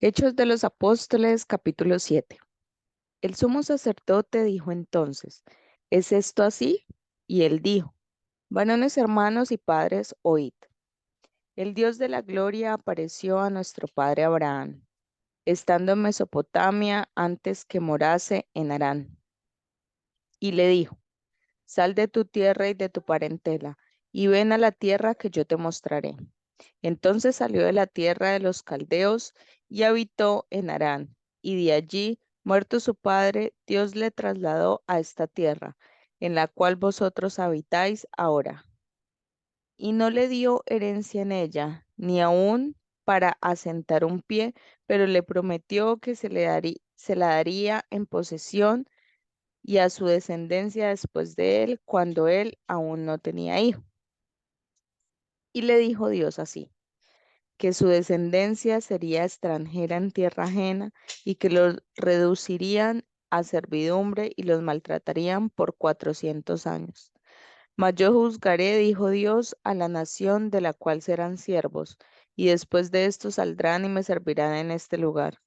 Hechos de los Apóstoles, capítulo 7. El sumo sacerdote dijo entonces, ¿es esto así? Y él dijo, varones hermanos y padres, oíd. El Dios de la gloria apareció a nuestro padre Abraham, estando en Mesopotamia antes que morase en Harán, y le dijo, sal de tu tierra y de tu parentela, y ven a la tierra que yo te mostraré. Entonces salió de la tierra de los caldeos y habitó en Harán, y de allí, muerto su padre, Dios le trasladó a esta tierra, en la cual vosotros habitáis ahora. Y no le dio herencia en ella, ni aun para asentar un pie, pero le prometió que se la daría en posesión y a su descendencia después de él, cuando él aún no tenía hijo. Y le dijo Dios así, que su descendencia sería extranjera en tierra ajena y que los reducirían a servidumbre y los maltratarían por 400 años. Mas yo juzgaré, dijo Dios, a la nación de la cual serán siervos, y después de esto saldrán y me servirán en este lugar.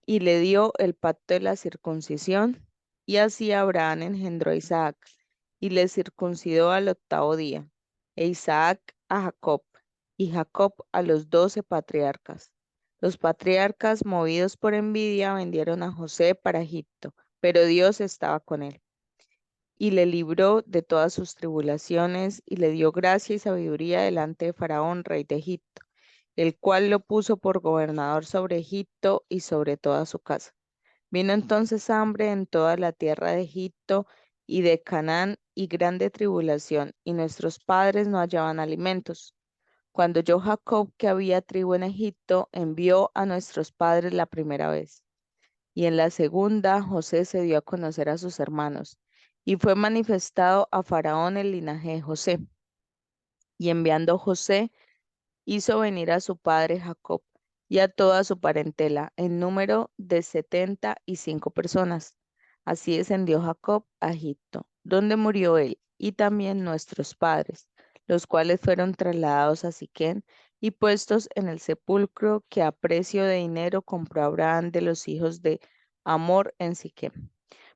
Y le dio el pacto de la circuncisión, y así Abraham engendró a Isaac, y le circuncidó al octavo día, e Isaac a Jacob, y Jacob a los 12 patriarcas. Los patriarcas, movidos por envidia, vendieron a José para Egipto, pero Dios estaba con él, y le libró de todas sus tribulaciones, y le dio gracia y sabiduría delante de Faraón, rey de Egipto, el cual lo puso por gobernador sobre Egipto y sobre toda su casa. Vino entonces hambre en toda la tierra de Egipto y de Canaán y grande tribulación, y nuestros padres no hallaban alimentos. Cuando oyó Jacob que había trigo en Egipto, envió a nuestros padres la primera vez. Y en la segunda, José se dio a conocer a sus hermanos, y fue manifestado a Faraón el linaje de José. Y enviando José, hizo venir a su padre Jacob y a toda su parentela, en número de 75 personas. Así descendió Jacob a Egipto, donde murió él, y también nuestros padres, los cuales fueron trasladados a Siquén y puestos en el sepulcro que a precio de dinero compró Abraham de los hijos de Amor en Siquem.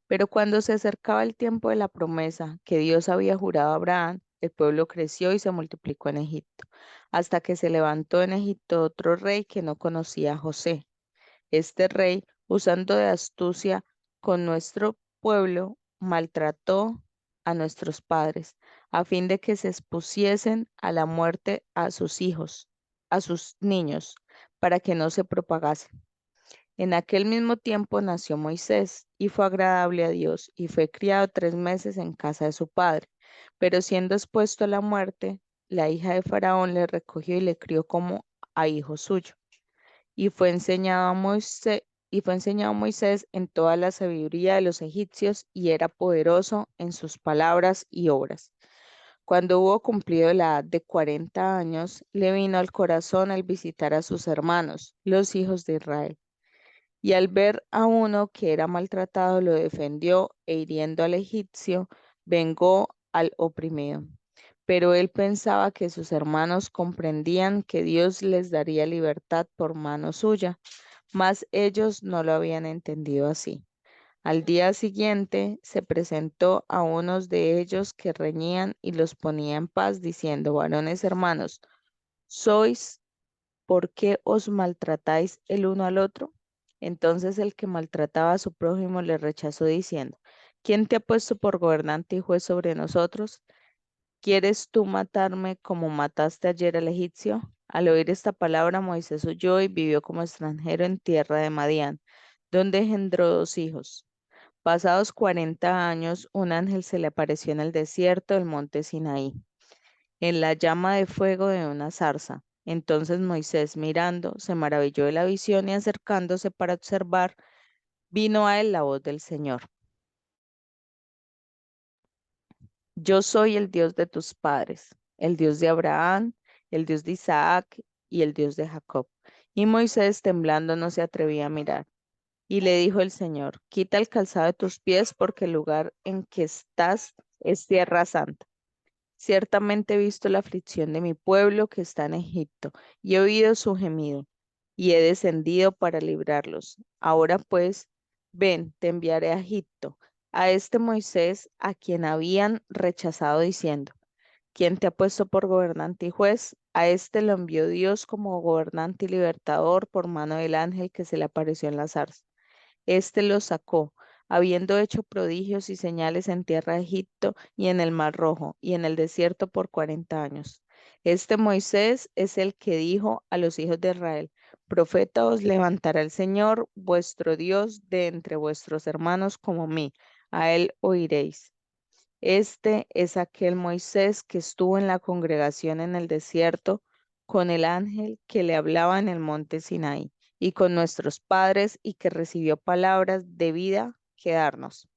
Pero cuando se acercaba el tiempo de la promesa que Dios había jurado a Abraham, el pueblo creció y se multiplicó en Egipto, hasta que se levantó en Egipto otro rey que no conocía a José. Este rey, usando de astucia con nuestro pueblo, maltrató a nuestros padres, a fin de que se expusiesen a la muerte a sus hijos, a sus niños, para que no se propagasen. En aquel mismo tiempo nació Moisés y fue agradable a Dios y fue criado 3 meses en casa de su padre. Pero siendo expuesto a la muerte, la hija de Faraón le recogió y le crió como a hijo suyo. Y fue enseñado a Moisés en toda la sabiduría de los egipcios y era poderoso en sus palabras y obras. Cuando hubo cumplido la edad de 40 años, le vino al corazón el visitar a sus hermanos, los hijos de Israel, y al ver a uno que era maltratado, lo defendió e hiriendo al egipcio, vengó al oprimido. Pero él pensaba que sus hermanos comprendían que Dios les daría libertad por mano suya, mas ellos no lo habían entendido así. Al día siguiente se presentó a unos de ellos que reñían y los ponía en paz, diciendo, varones hermanos, ¿sois ¿por qué os maltratáis el uno al otro? Entonces el que maltrataba a su prójimo le rechazó diciendo, ¿quién te ha puesto por gobernante y juez sobre nosotros? ¿Quieres tú matarme como mataste ayer al egipcio? Al oír esta palabra, Moisés huyó y vivió como extranjero en tierra de Madián, donde engendró 2 hijos. Pasados 40 años, un ángel se le apareció en el desierto del monte Sinaí en la llama de fuego de una zarza. Entonces Moisés, mirando, se maravilló de la visión y acercándose para observar, vino a él la voz del Señor. Yo soy el Dios de tus padres, el Dios de Abraham, el Dios de Isaac y el Dios de Jacob. Y Moisés, temblando, no se atrevía a mirar. Y le dijo el Señor, quita el calzado de tus pies porque el lugar en que estás es tierra santa. Ciertamente he visto la aflicción de mi pueblo que está en Egipto y he oído su gemido. y he descendido para librarlos. Ahora pues, ven, te enviaré a Egipto, a este Moisés a quien habían rechazado diciendo, ¿quién te ha puesto por gobernante y juez? A este lo envió Dios como gobernante y libertador por mano del ángel que se le apareció en la zarza. Este los sacó, habiendo hecho prodigios y señales en tierra de Egipto y en el Mar Rojo y en el desierto por 40 años. Este Moisés es el que dijo a los hijos de Israel, profeta os levantará el Señor vuestro Dios de entre vuestros hermanos como mí, a él oiréis. Este es aquel Moisés que estuvo en la congregación en el desierto con el ángel que le hablaba en el monte Sinaí y con nuestros padres y que recibió palabras de vida que darnos,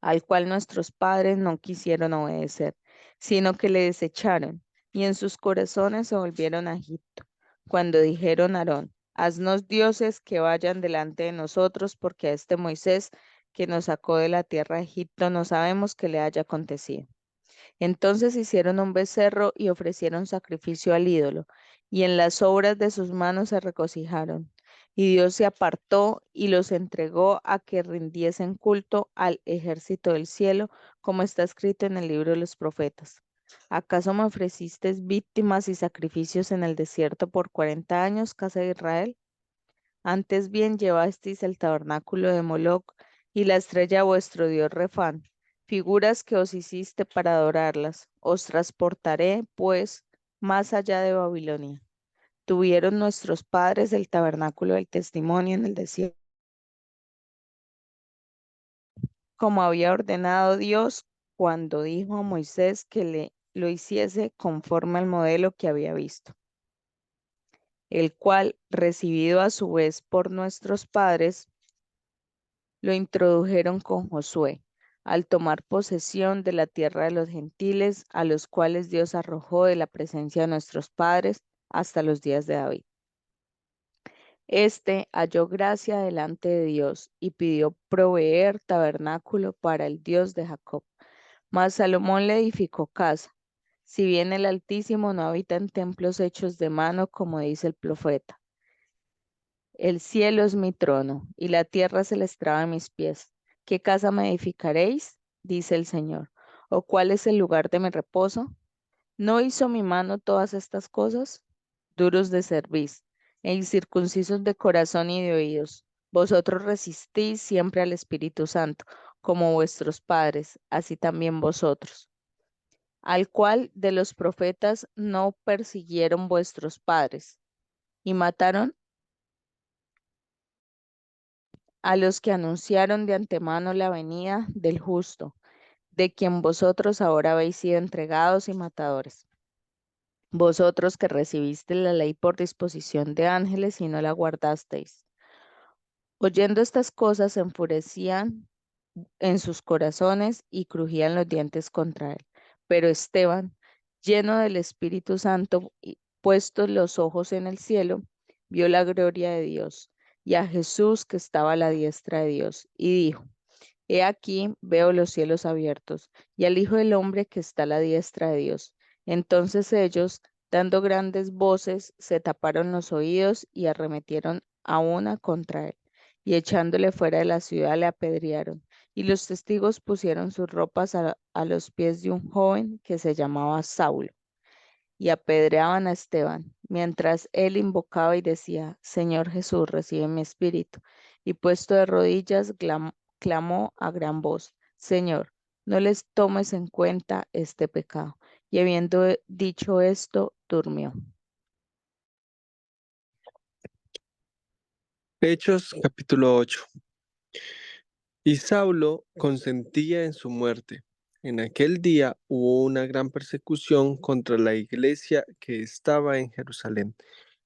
al cual nuestros padres no quisieron obedecer, sino que le desecharon y en sus corazones se volvieron a Egipto. Cuando dijeron a Aarón, haznos dioses que vayan delante de nosotros, porque a este Moisés que nos sacó de la tierra de Egipto no sabemos qué le haya acontecido. Entonces hicieron un becerro y ofrecieron sacrificio al ídolo, y en las obras de sus manos se regocijaron. Y Dios se apartó y los entregó a que rindiesen culto al ejército del cielo, como está escrito en el libro de los profetas. ¿Acaso me ofrecisteis víctimas y sacrificios en el desierto por 40 años, casa de Israel? Antes bien llevasteis el tabernáculo de Moloc y la estrella de vuestro dios Refán, figuras que os hiciste para adorarlas. Os transportaré, pues, más allá de Babilonia. Tuvieron nuestros padres el tabernáculo del testimonio en el desierto, como había ordenado Dios cuando dijo a Moisés que le lo hiciese conforme al modelo que había visto, el cual, recibido a su vez por nuestros padres, lo introdujeron con Josué, al tomar posesión de la tierra de los gentiles, a los cuales Dios arrojó de la presencia de nuestros padres hasta los días de David. Este halló gracia delante de Dios y pidió proveer tabernáculo para el Dios de Jacob. Mas Salomón le edificó casa. Si bien el Altísimo no habita en templos hechos de mano, como dice el profeta. El cielo es mi trono y la tierra es el estrado de mis pies. ¿Qué casa me edificaréis? Dice el Señor. ¿O cuál es el lugar de mi reposo? ¿No hizo mi mano todas estas cosas? Duros de cerviz e incircuncisos de corazón y de oídos. Vosotros resistís siempre al Espíritu Santo, como vuestros padres, así también vosotros, al cual de los profetas no persiguieron vuestros padres y mataron a los que anunciaron de antemano la venida del justo, de quien vosotros ahora habéis sido entregados y matadores. Vosotros que recibiste la ley por disposición de ángeles y no la guardasteis. Oyendo estas cosas se enfurecían en sus corazones y crujían los dientes contra él. Pero Esteban, lleno del Espíritu Santo y puestos los ojos en el cielo, vio la gloria de Dios y a Jesús que estaba a la diestra de Dios y dijo, he aquí veo los cielos abiertos y al Hijo del Hombre que está a la diestra de Dios. Entonces ellos, dando grandes voces, se taparon los oídos y arremetieron a una contra él, y echándole fuera de la ciudad le apedrearon. Y los testigos pusieron sus ropas a los pies de un joven que se llamaba Saulo y apedreaban a Esteban, mientras él invocaba y decía, Señor Jesús, recibe mi espíritu. Y puesto de rodillas, clamó a gran voz, Señor, no les tomes en cuenta este pecado. Y habiendo dicho esto, durmió. Hechos capítulo 8. Y Saulo consentía en su muerte. En aquel día hubo una gran persecución contra la iglesia que estaba en Jerusalén,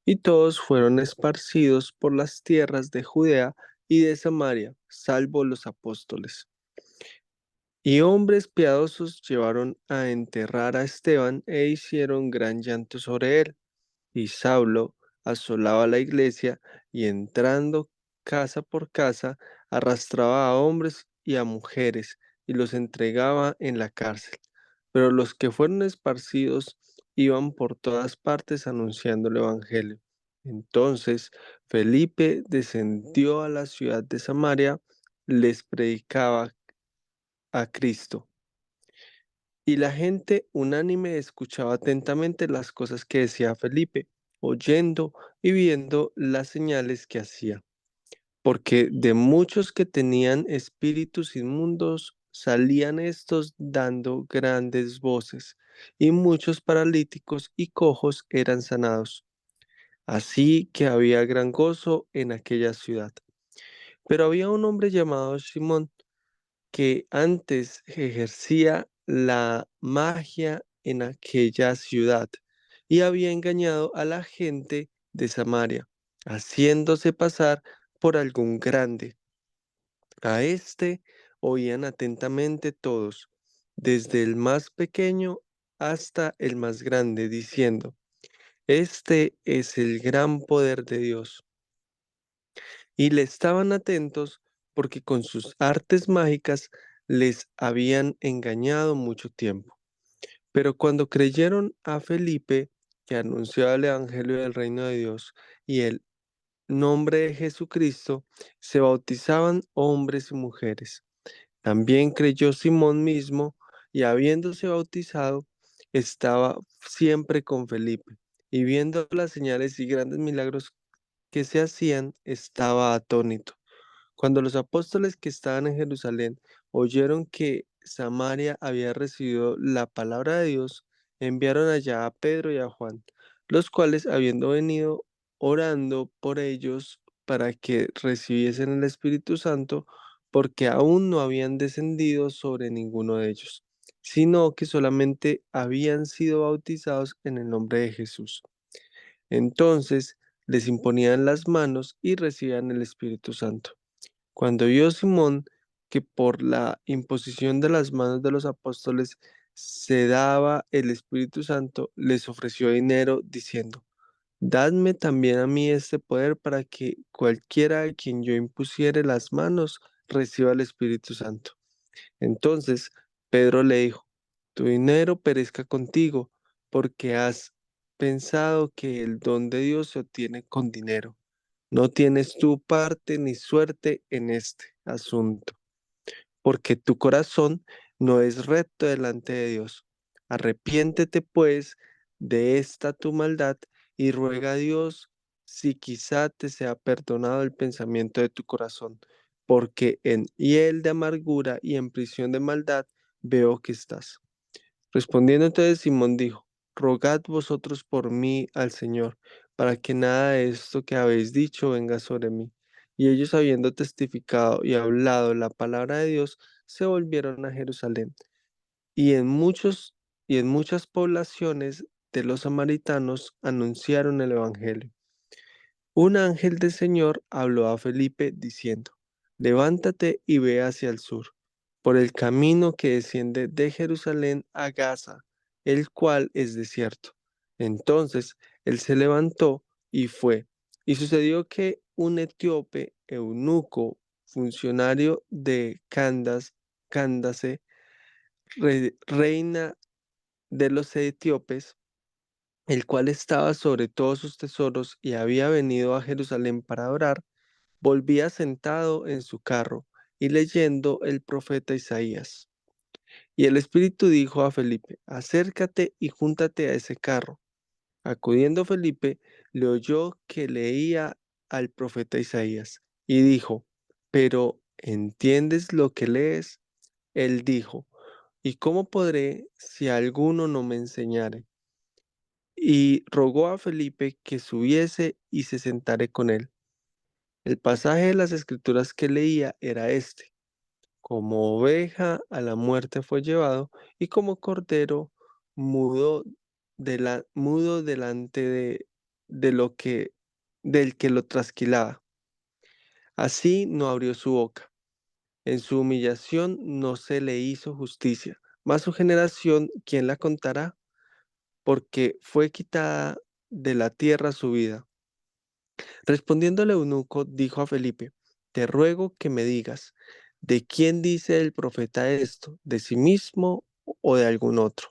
y todos fueron esparcidos por las tierras de Judea y de Samaria, salvo los apóstoles. Y hombres piadosos llevaron a enterrar a Esteban e hicieron gran llanto sobre él. Y Saulo asolaba la iglesia y entrando casa por casa, arrastraba a hombres y a mujeres y los entregaba en la cárcel. Pero los que fueron esparcidos iban por todas partes anunciando el evangelio. Entonces Felipe descendió a la ciudad de Samaria, les predicaba a Cristo. Y la gente unánime escuchaba atentamente las cosas que decía Felipe, oyendo y viendo las señales que hacía. Porque de muchos que tenían espíritus inmundos salían estos dando grandes voces, y muchos paralíticos y cojos eran sanados. Así que había gran gozo en aquella ciudad. Pero había un hombre llamado Simón, que antes ejercía la magia en aquella ciudad y había engañado a la gente de Samaria, haciéndose pasar por algún grande. A este oían atentamente todos, desde el más pequeño hasta el más grande, diciendo, este es el gran poder de Dios. Y le estaban atentos porque con sus artes mágicas les habían engañado mucho tiempo. Pero cuando creyeron a Felipe, que anunciaba el Evangelio del Reino de Dios y el nombre de Jesucristo, se bautizaban hombres y mujeres. También creyó Simón mismo y habiéndose bautizado, estaba siempre con Felipe. Y viendo las señales y grandes milagros que se hacían, estaba atónito. Cuando los apóstoles que estaban en Jerusalén oyeron que Samaria había recibido la palabra de Dios, enviaron allá a Pedro y a Juan, los cuales, habiendo venido orando por ellos para que recibiesen el Espíritu Santo, porque aún no habían descendido sobre ninguno de ellos, sino que solamente habían sido bautizados en el nombre de Jesús. Entonces les imponían las manos y recibían el Espíritu Santo. Cuando vio Simón que por la imposición de las manos de los apóstoles se daba el Espíritu Santo, les ofreció dinero diciendo, dadme también a mí este poder para que cualquiera a quien yo impusiere las manos reciba el Espíritu Santo. Entonces Pedro le dijo, tu dinero perezca contigo, porque has pensado que el don de Dios se obtiene con dinero. No tienes tu parte ni suerte en este asunto, porque tu corazón no es recto delante de Dios. Arrepiéntete pues de esta tu maldad y ruega a Dios si quizá te sea perdonado el pensamiento de tu corazón, porque en hiel de amargura y en prisión de maldad veo que estás. Respondiendo entonces Simón dijo, rogad vosotros por mí al Señor, para que nada de esto que habéis dicho venga sobre mí. Y ellos habiendo testificado y hablado la palabra de Dios, se volvieron a Jerusalén. Y en muchas poblaciones de los samaritanos anunciaron el evangelio. Un ángel del Señor habló a Felipe diciendo, levántate y ve hacia el sur, por el camino que desciende de Jerusalén a Gaza, el cual es desierto. Entonces él se levantó y fue. Y sucedió que un etíope, eunuco, funcionario de Candace, reina de los etíopes, el cual estaba sobre todos sus tesoros y había venido a Jerusalén para orar, volvía sentado en su carro y leyendo el profeta Isaías. Y el Espíritu dijo a Felipe, acércate y júntate a ese carro. Acudiendo Felipe, le oyó que leía al profeta Isaías y dijo, pero ¿entiendes lo que lees? Él dijo, ¿y cómo podré si alguno no me enseñare? Y rogó a Felipe que subiese y se sentare con él. El pasaje de las escrituras que leía era este. Como oveja a la muerte fue llevado y como cordero mudo, mudo delante de lo que, del que lo trasquilaba. Así no abrió su boca. En su humillación no se le hizo justicia. Mas su generación, ¿quién la contará? Porque fue quitada de la tierra su vida. Respondiendo el eunuco, dijo a Felipe, te ruego que me digas, ¿de quién dice el profeta esto? ¿De sí mismo o de algún otro?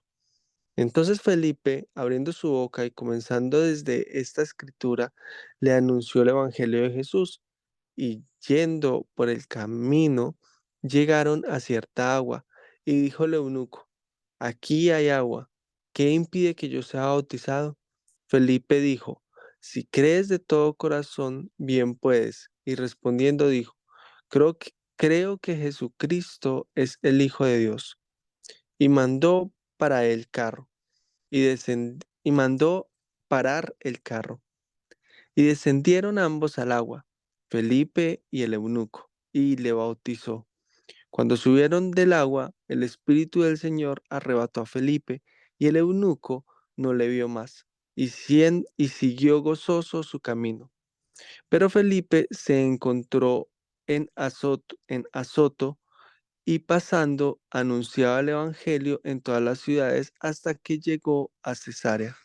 Entonces Felipe, abriendo su boca y comenzando desde esta escritura, le anunció el Evangelio de Jesús, y yendo por el camino, llegaron a cierta agua, y dijo el eunuco: aquí hay agua, ¿qué impide que yo sea bautizado? Felipe dijo: si crees de todo corazón, bien puedes. Y respondiendo dijo: creo que Jesucristo es el Hijo de Dios. Y mandó para el carro, y mandó parar el carro. Y descendieron ambos al agua, Felipe y el eunuco, y le bautizó. Cuando subieron del agua, el Espíritu del Señor arrebató a Felipe, y el eunuco no le vio más, y siguió gozoso su camino. Pero Felipe se encontró en Azoto, y pasando anunciaba el Evangelio en todas las ciudades hasta que llegó a Cesarea.